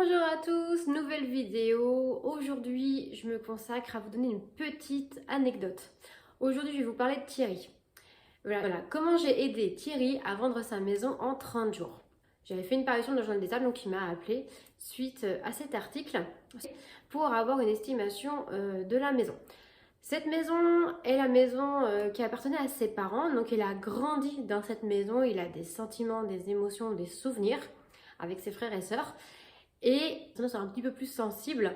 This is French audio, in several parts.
Bonjour à tous, nouvelle vidéo. Aujourd'hui, je me consacre à vous donner une petite anecdote. Aujourd'hui, je vais vous parler de Thierry. Voilà, comment j'ai aidé Thierry à vendre sa maison en 30 jours. J'avais fait une parution dans le journal des Tables, donc il m'a appelé suite à cet article pour avoir une estimation de la maison. Cette maison est la maison qui appartenait à ses parents, donc il a grandi dans cette maison, il a des sentiments, des émotions, des souvenirs avec ses frères et sœurs. Et c'est un petit peu plus sensible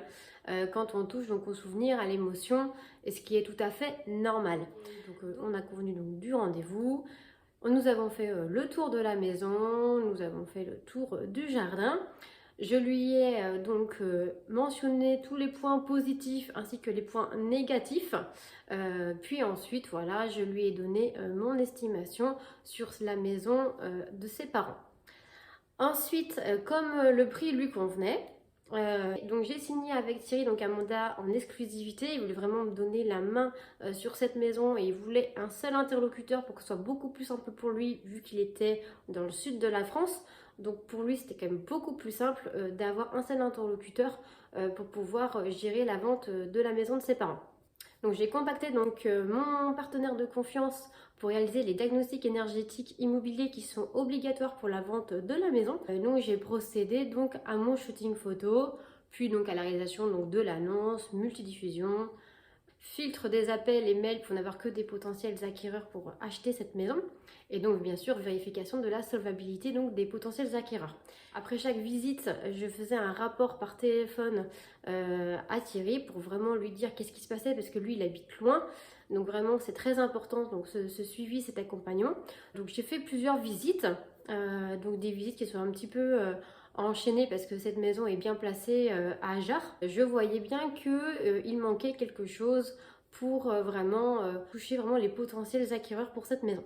quand on touche donc au souvenir, à l'émotion, et ce qui est tout à fait normal. Donc on a convenu donc du rendez-vous. Nous avons fait le tour de la maison, nous avons fait le tour du jardin. Je lui ai mentionné tous les points positifs ainsi que les points négatifs. Puis ensuite, voilà, je lui ai donné mon estimation sur la maison de ses parents. Ensuite, comme le prix lui convenait, donc j'ai signé avec Thierry donc un mandat en exclusivité. Il voulait vraiment me donner la main sur cette maison et il voulait un seul interlocuteur pour que ce soit beaucoup plus simple pour lui vu qu'il était dans le sud de la France. Donc pour lui c'était quand même beaucoup plus simple d'avoir un seul interlocuteur pour pouvoir gérer la vente de la maison de ses parents. Donc j'ai contacté mon partenaire de confiance pour réaliser les diagnostics énergétiques immobiliers qui sont obligatoires pour la vente de la maison. Donc j'ai procédé donc à mon shooting photo, puis donc à la réalisation donc de l'annonce, multidiffusion, filtre des appels et mails pour n'avoir que des potentiels acquéreurs pour acheter cette maison, et donc bien sûr vérification de la solvabilité donc des potentiels acquéreurs. Après chaque visite, je faisais un rapport par téléphone à Thierry pour vraiment lui dire qu'est-ce qui se passait parce que lui il habite loin. Donc vraiment c'est très important donc ce suivi, cet accompagnement. Donc j'ai fait plusieurs visites, donc des visites qui sont un petit peu enchaînées parce que cette maison est bien placée à Ajar. Je voyais bien qu'il manquait quelque chose pour vraiment toucher vraiment les potentiels acquéreurs pour cette maison.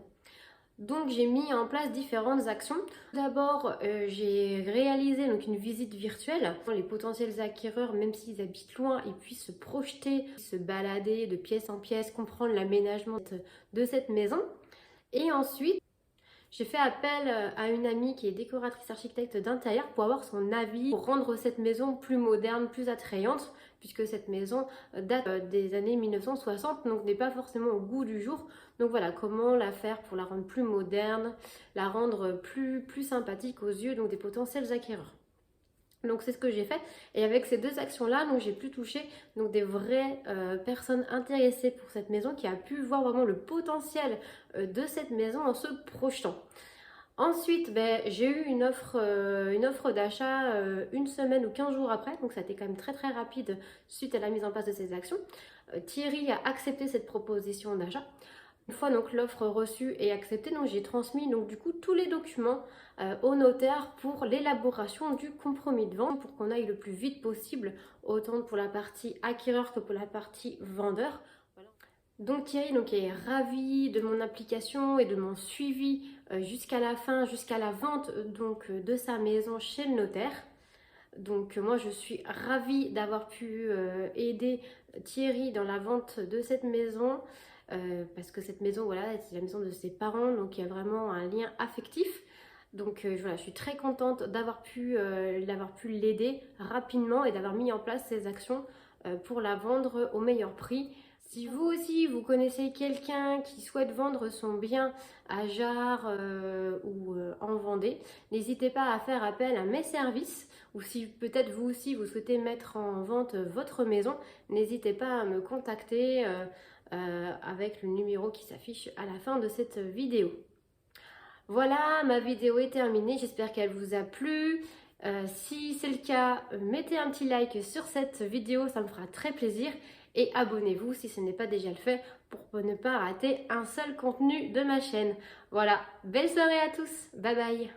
Donc j'ai mis en place différentes actions. D'abord j'ai réalisé donc une visite virtuelle. Les potentiels acquéreurs, même s'ils habitent loin, ils puissent se projeter, se balader de pièce en pièce, comprendre l'aménagement de cette maison. Et ensuite j'ai fait appel à une amie qui est décoratrice architecte d'intérieur pour avoir son avis, pour rendre cette maison plus moderne, plus attrayante, puisque cette maison date des années 1960, donc n'est pas forcément au goût du jour. Donc voilà, comment la faire pour la rendre plus moderne, la rendre plus sympathique aux yeux donc des potentiels acquéreurs. Donc c'est ce que j'ai fait, et avec ces deux actions-là, donc j'ai pu toucher donc des vraies personnes intéressées pour cette maison qui a pu voir vraiment le potentiel de cette maison en se projetant. Ensuite, j'ai eu une offre d'achat une semaine ou 15 jours après, donc ça a été quand même très rapide suite à la mise en place de ces actions. Thierry a accepté cette proposition d'achat. Une fois donc l'offre reçue et acceptée, donc j'ai transmis donc du coup tous les documents au notaire pour l'élaboration du compromis de vente pour qu'on aille le plus vite possible, autant pour la partie acquéreur que pour la partie vendeur. Voilà. Donc Thierry est ravi de mon application et de mon suivi jusqu'à la fin, jusqu'à la vente de sa maison chez le notaire. Donc moi je suis ravie d'avoir pu aider Thierry dans la vente de cette maison. Parce que cette maison, voilà, c'est la maison de ses parents, donc il y a vraiment un lien affectif. Donc voilà, je suis très contente d'avoir pu l'aider rapidement et d'avoir mis en place ces actions pour la vendre au meilleur prix. Si vous aussi, vous connaissez quelqu'un qui souhaite vendre son bien à Jars ou en Vendée, n'hésitez pas à faire appel à mes services. Ou si peut-être vous aussi, vous souhaitez mettre en vente votre maison, n'hésitez pas à me contacter avec le numéro qui s'affiche à la fin de cette vidéo. Voilà, ma vidéo est terminée, j'espère qu'elle vous a plu. Si c'est le cas, mettez un petit like sur cette vidéo, ça me fera très plaisir. Et abonnez-vous si ce n'est pas déjà le fait pour ne pas rater un seul contenu de ma chaîne. Voilà, belle soirée à tous, bye bye.